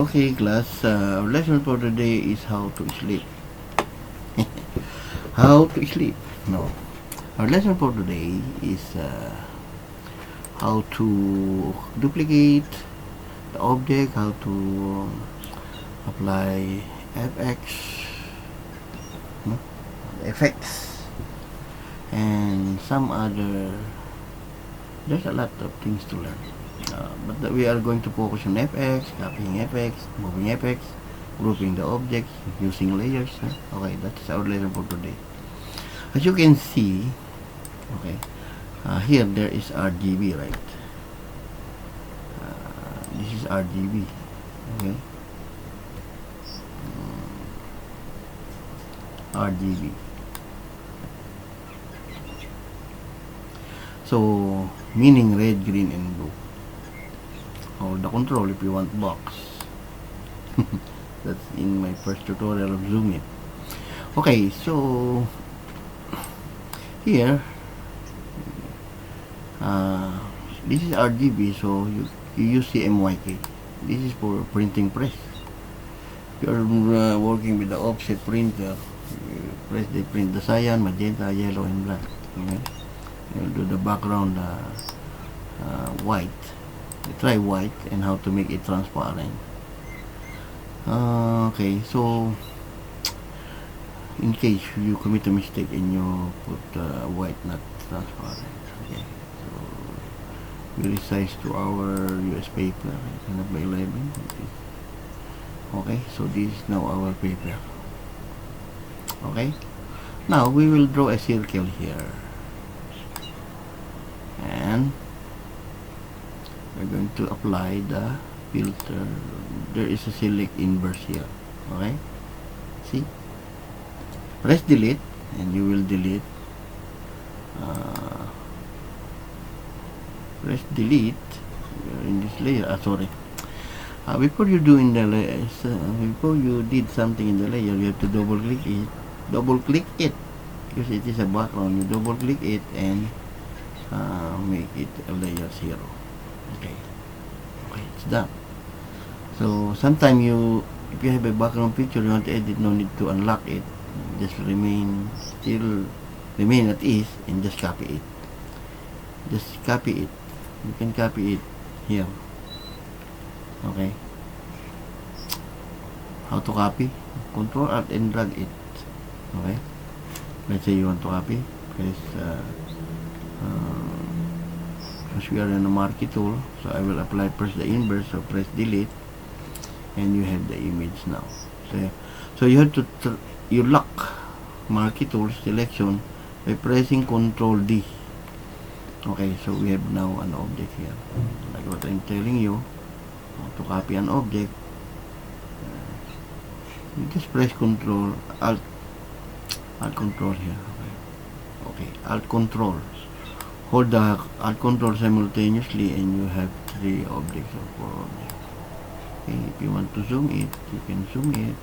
Okay, class, our lesson for today is how to sleep. How to sleep? No. Our lesson for today is how to duplicate the object, how to apply FX, no? effects, and some other. There's a lot of things to learn. But we are going to focus on FX, copying FX, moving FX, grouping the objects, using layers. Okay, that's our lesson for today. As you can see, okay, here there is RGB, right? This is RGB, okay? RGB. So, meaning red, green, and blue. Hold the control if you want box. That's in my first tutorial of Zoom it. Okay, so here this is RGB, so you use CMYK. This is for printing press. If you're working with the offset printer, you press the print the cyan, magenta, yellow, and black. Okay, you'll do the background white. You try white and how to make it transparent. Okay, so in case you commit a mistake and you put white not transparent, okay, so we resize to our US paper, by 11. Okay, so this is now our paper. Okay, now we will draw a circle here, and we're going to apply the filter. There is a select inverse here. Okay, see, press delete and you will delete. Press delete in this layer. Sorry, before you do in the before you did something in the layer, you have to double click it because it is a background. You double click it and make it a layer 0. Okay, it's done. So sometimes if you have a background picture you want to edit, no need to unlock it, just remain at ease and just copy it. You can copy it here. Okay, how to copy? Control Alt and drag it. Okay, let's say you want to copy, press because we are in a marquee tool, so I will press the inverse, so press delete and you have the image now. So you have to you lock marquee tool selection by pressing Control D. Okay, so we have now an object here, like what I'm telling you. To copy an object, you just press Control Alt Control here. Okay, Alt Control. Hold the Alt Control simultaneously and you have 3 objects or 4 objects. Okay, if you want to zoom it, you can zoom it.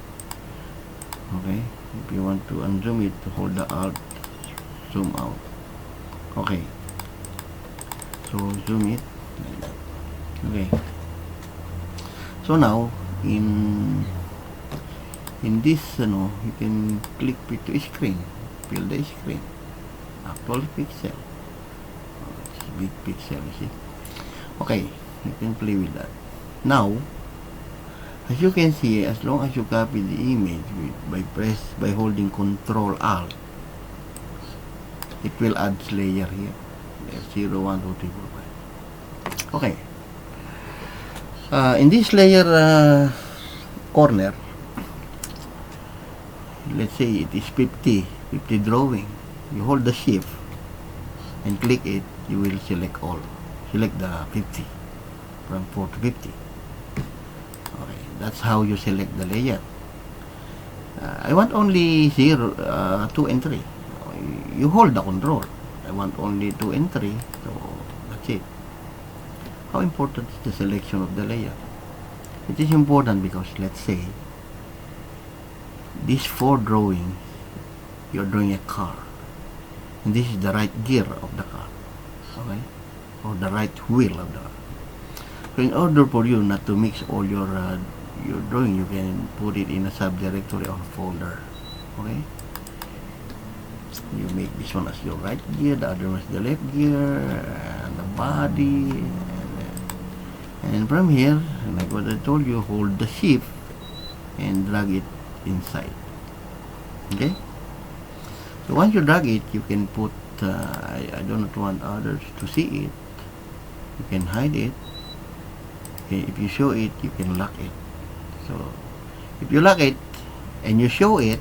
Okay, if you want to unzoom it, hold the Alt, zoom out. Okay, so zoom it like that. Okay, so now in this, you can click to screen, fill the screen, actual pixel. It's big pixel, you see. Okay, you can play with that. Now, as you can see, as long as you copy the image by holding Control Alt, it will add layer here. There's 0, 1, 2, 3, 4, 5. Okay. In this layer corner, let's say it is 50 drawing. You hold the shift and click it, you will select all. Select the 50 from 4 to 50. Okay, that's how you select the layer. I want only 0, 2 and 3. You hold the control. I want only 2 and 3, so that's it. How important is the selection of the layer? It is important because, let's say, these 4 drawings, you're drawing a car, and this is the right gear of the car, okay, or the right wheel of the car. So in order for you not to mix all your your drawing, you can put it in a subdirectory or folder. Okay, you make this one as your right gear, the other one is the left gear, and the body, and from here, like what I told you, hold the shift and drag it inside. Okay, so once you drag it, you can put I do not want others to see it. You can hide it. Okay, if you show it, you can lock it. So if you lock it and you show it,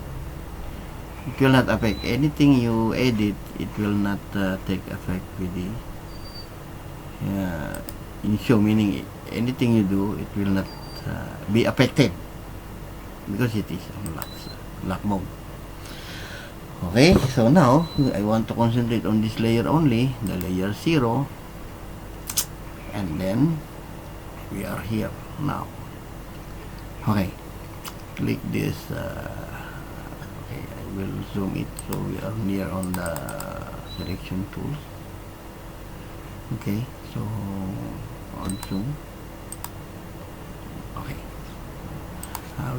it will not affect anything you edit. It will not take effect with the in show, meaning anything you do, it will not be affected because it is on lock mode. Okay, so now I want to concentrate on this layer only, the layer 0, and then we are here now. Okay, click this. Okay, I will zoom it so we are near on the selection tools. Okay, so on zoom. Okay,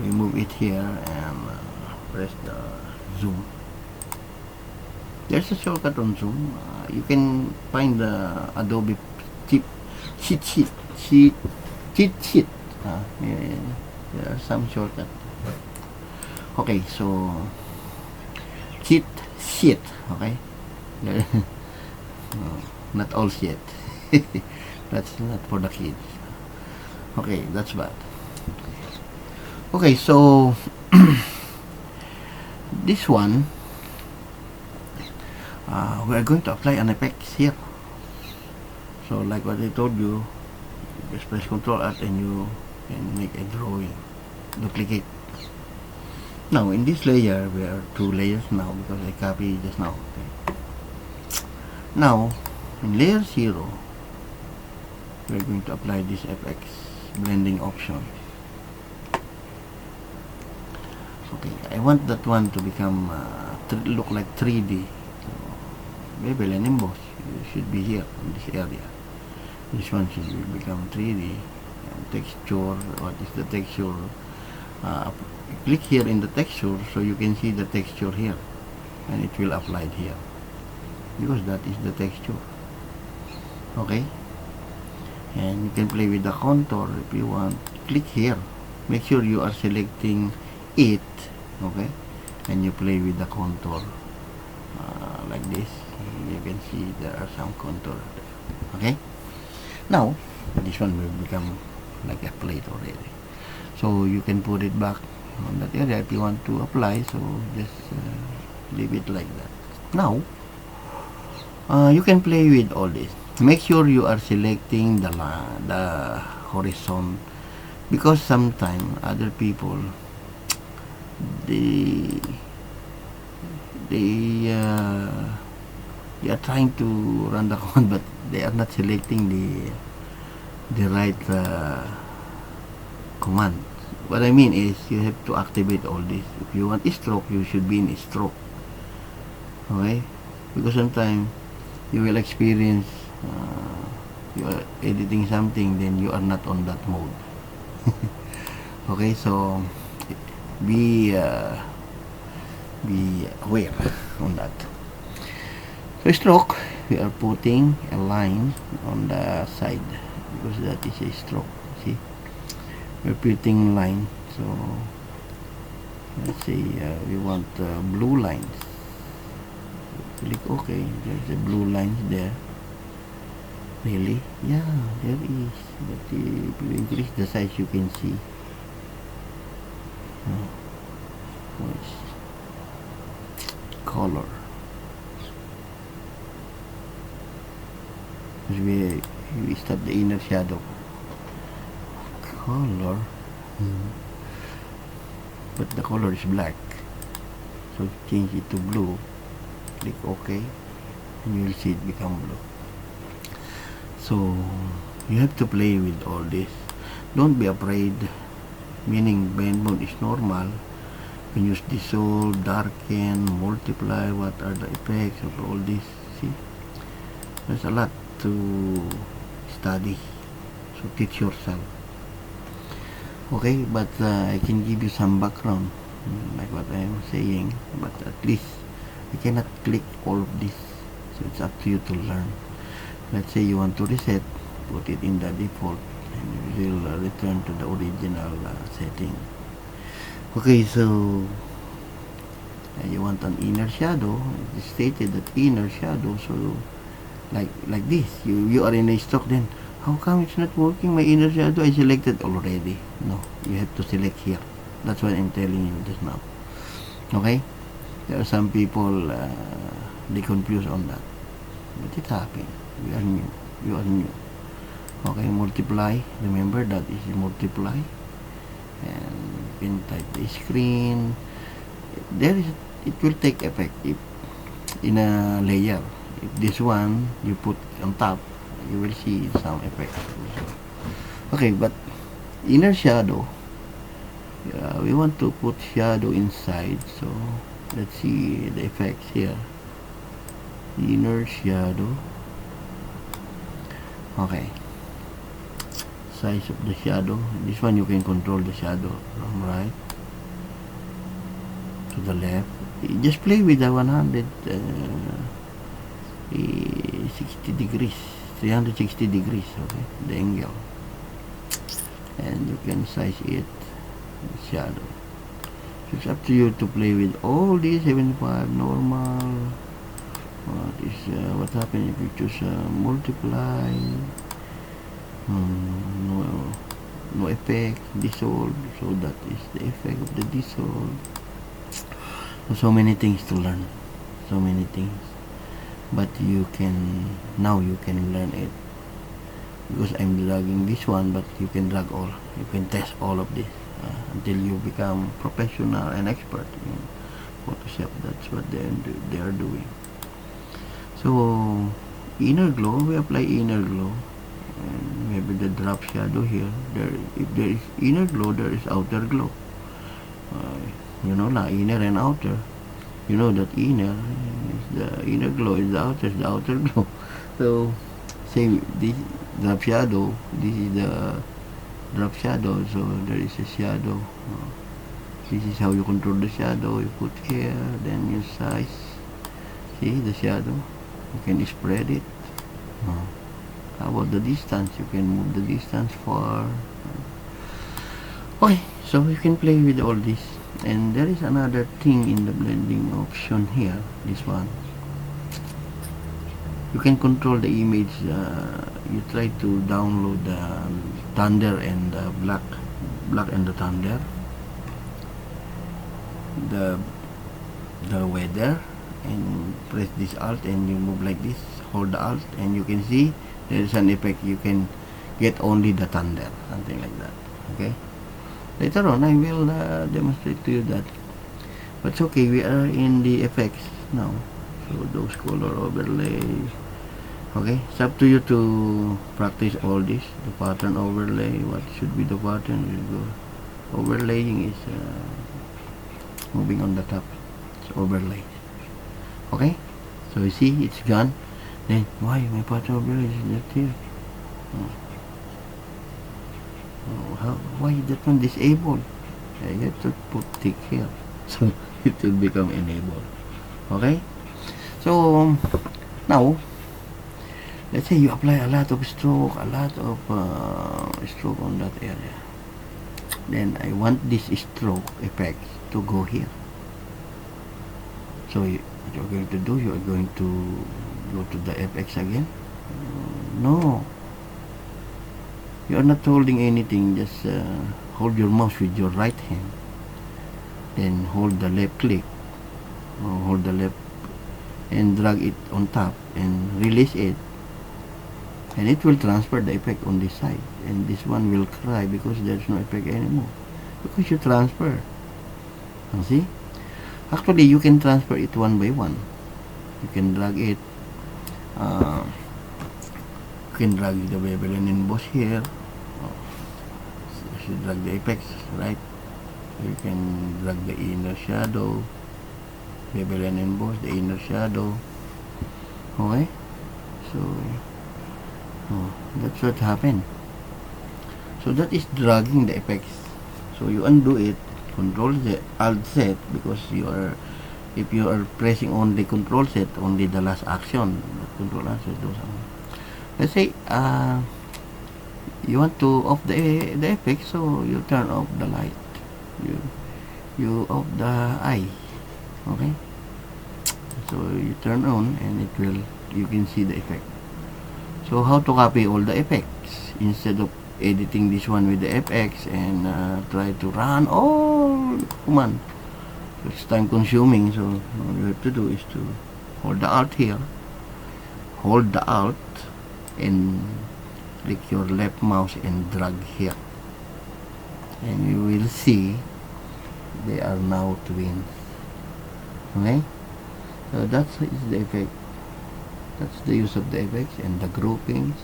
we move it here and press the zoom. There's a shortcut on zoom. You can find the Adobe cheat sheet. There are some shortcuts. Okay, so cheat sheet. Okay, no, not all shit. That's not for the kids. Okay, that's bad. Okay, so this one we are going to apply an effect here. So like what I told you, just press Ctrl Alt and you can make a drawing, duplicate. Now in this layer, we are 2 layers now because I copied just now. Okay. Now in layer 0, we are going to apply this FX blending option. Okay, I want that one to become look like 3D. So bevel and emboss should be here in this area. This one should become 3D. And texture, what is the texture? Click here in the texture so you can see the texture here, and it will apply here because that is the texture. Okay, and you can play with the contour if you want. Click here, make sure you are selecting it. Okay, and you play with the contour like this. You can see there are some contour there. Okay, now this one will become like a plate already, so you can put it back on that area if you want to apply. So just leave it like that. Now you can play with all this. Make sure you are selecting the horizon, because sometimes other people they are trying to run the command, but they are not selecting the right command. What I mean is you have to activate all this. If you want a stroke, you should be in a stroke. Okay, because sometimes you will experience you are editing something, then you are not on that mode. Okay, so be aware on that. So stroke, we are putting a line on the side because that is a stroke. See, we're putting line. So let's say we want blue lines. Click OK. There's a blue lines there. Really? Yeah, there is. But if you increase the size, you can see. Color. We start the inner shadow. Color. But the color is black. So change it to blue. Click OK. And you will see it become blue. So you have to play with all this. Don't be afraid. Meaning blend mode is normal. You can use dissolve, darken, multiply. What are the effects of all this? See, there's a lot to study. So teach yourself. Okay, but I can give you some background, like what I am saying, but at least I cannot click all of this, so it's up to you to learn. Let's say you want to reset, put it in the default, and it will return to the original setting. Okay, so you want an inner shadow. It is stated that inner shadow, so like this, you are in a stock, then how come it's not working? My inner shadow I selected already. No, you have to select here. That's what I'm telling you just now. Okay, there are some people they confuse on that, but it happened. We are new. You are new. Okay, multiply. Remember that is multiply, and you can type the screen. There is, it will take effect if in a layer. If this one you put on top, you will see some effect. Okay, but inner shadow, we want to put shadow inside, so let's see the effects here. Inner shadow. Okay, size of the shadow. This one you can control the shadow from right to the left. Just play with the 60 degrees, 360 degrees, okay, the angle, and you can size it, shadow. So it's up to you to play with all these. 75 normal. What happens if you choose multiply? No effect, dissolve, so that is the effect of the dissolve. So many things to learn, so many things, but now you can learn it, because I'm dragging this one, but you can drag all, you can test all of this until you become professional and expert in Photoshop. That's what they are doing. So inner glow, we apply inner glow, and maybe the drop shadow here. If there is inner glow, there is outer glow. You know, inner and outer. You know that inner is the inner glow, is the outer glow. So same, this drop shadow, this is the drop shadow, so there is a shadow. This is how you control the shadow. You put here, then you size. See the shadow, you can spread it. How about the distance? You can move the distance far. Okay, so you can play with all this. And there is another thing in the blending option here, this one. You can control the image. You try to download the thunder and the black and the thunder, the weather, and press this alt and you move like this. Hold the alt and you can see there is an effect. You can get only the thunder, something like that. Okay, later on I will demonstrate to you that, but it's okay, we are in the effects now. So those color overlays. Okay, it's up to you to practice all this. The pattern overlay, what should be the pattern? Overlaying is moving on the top. It's overlay. Okay, so you see it's gone. Then why my pattern overlay is not here? Why that one disabled? You have to put tick here, so it will become enabled. Okay, so now let's say you apply a lot of stroke, stroke on that area. Then I want this stroke effect to go here. So what you're going to do, you're going to go to the FX again. No, you are not holding anything. Just hold your mouse with your right hand, then hold the left click, hold the left and drag it on top and release it, and it will transfer the effect on this side, and this one will cry because there's no effect anymore, because you transfer. See, actually you can transfer it one by one. You can drag it, you can drag the bevel and emboss here. You drag the effects, right? You can drag the inner shadow, bevel and emboss the inner shadow. Okay, so that's what happened. So that is dragging the effects. So you undo it, Control Z, Alt Z, because if you are pressing only Control Z, only the last action, Control Alt Z does. Let's say you want to off the effect, so you turn off the light, you off the eye, okay. So you turn on, and it will, you can see the effect. So how to copy all the effects instead of editing this one with the FX and try to run all command? So it's time consuming. So all you have to do is to hold the Alt here, hold the Alt, and click your left mouse and drag here, and you will see they are now twins. Okay, so that's the effect. That's the use of the effects and the groupings.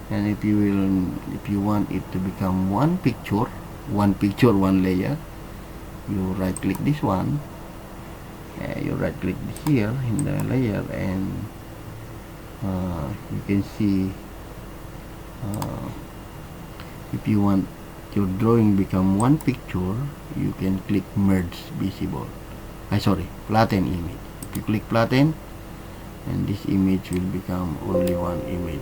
And if you want it to become one picture, one layer, you right click this one, you right click this here in the layer, and you can see if you want your drawing become one picture, you can click merge visible, flatten image. If you click flatten, and this image will become only one image.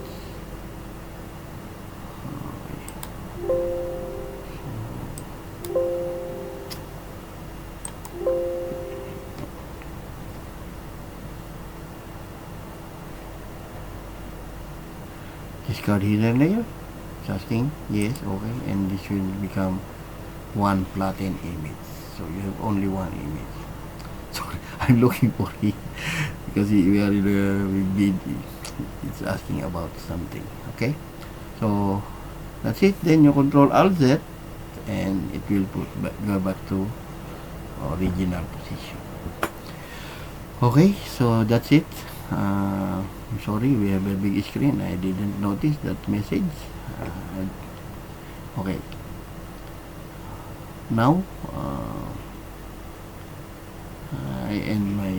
Discard hidden layer, casting, yes, okay, and this will become one flattened image. So you have only one image. Sorry, I'm looking for it because we are in the it's asking about something. Okay, so that's it. Then you Control Alt Z, and it will go back to original position. Okay, so that's it. I'm sorry, we have a big screen. I didn't notice that message. Okay, now I end my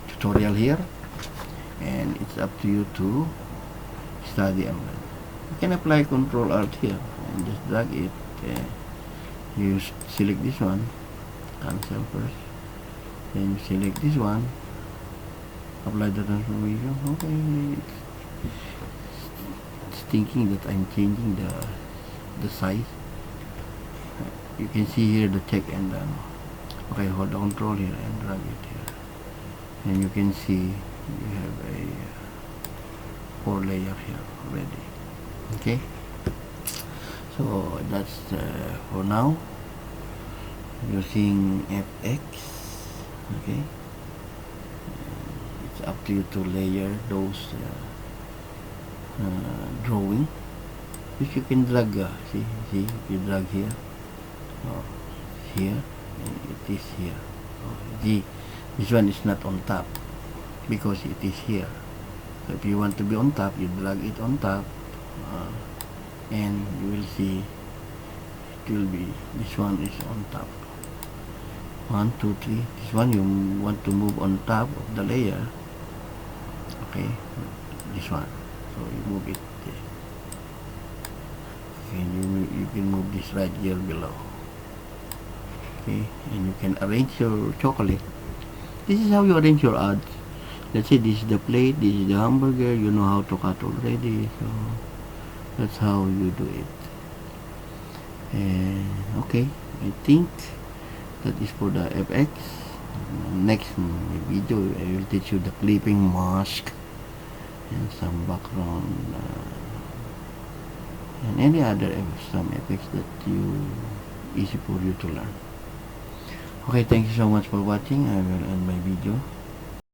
tutorial here, and it's up to you to study on it. You can apply Control Alt here and just drag it. You select this one, cancel first, then you select this one, apply the transformation. Okay, it's thinking that I'm changing the size. You can see here the check and done. Okay, hold the control here and drag it here, and you can see you have a 4 layer here already. Okay, so that's for now, using FX. Okay, it's up to you to layer those drawing. If you can drag, see if you drag here, here, and it is here. This one is not on top because it is here. So if you want to be on top, you drag it on top, and you will see it will be, this one is on top. 1, 2, 3. This one you want to move on top of the layer. Okay, this one. So you move it there. Okay, you can move this right here below. Okay, and you can arrange your chocolate. This is how you arrange your ads. Let's say this is the plate, this is the hamburger. You know how to cut already, so that's how you do it. And okay, I think that is for the FX. Next video I will teach you the clipping mask and some background and any other some effects that easy for you to learn. Okay, thank you so much for watching. I will end my video.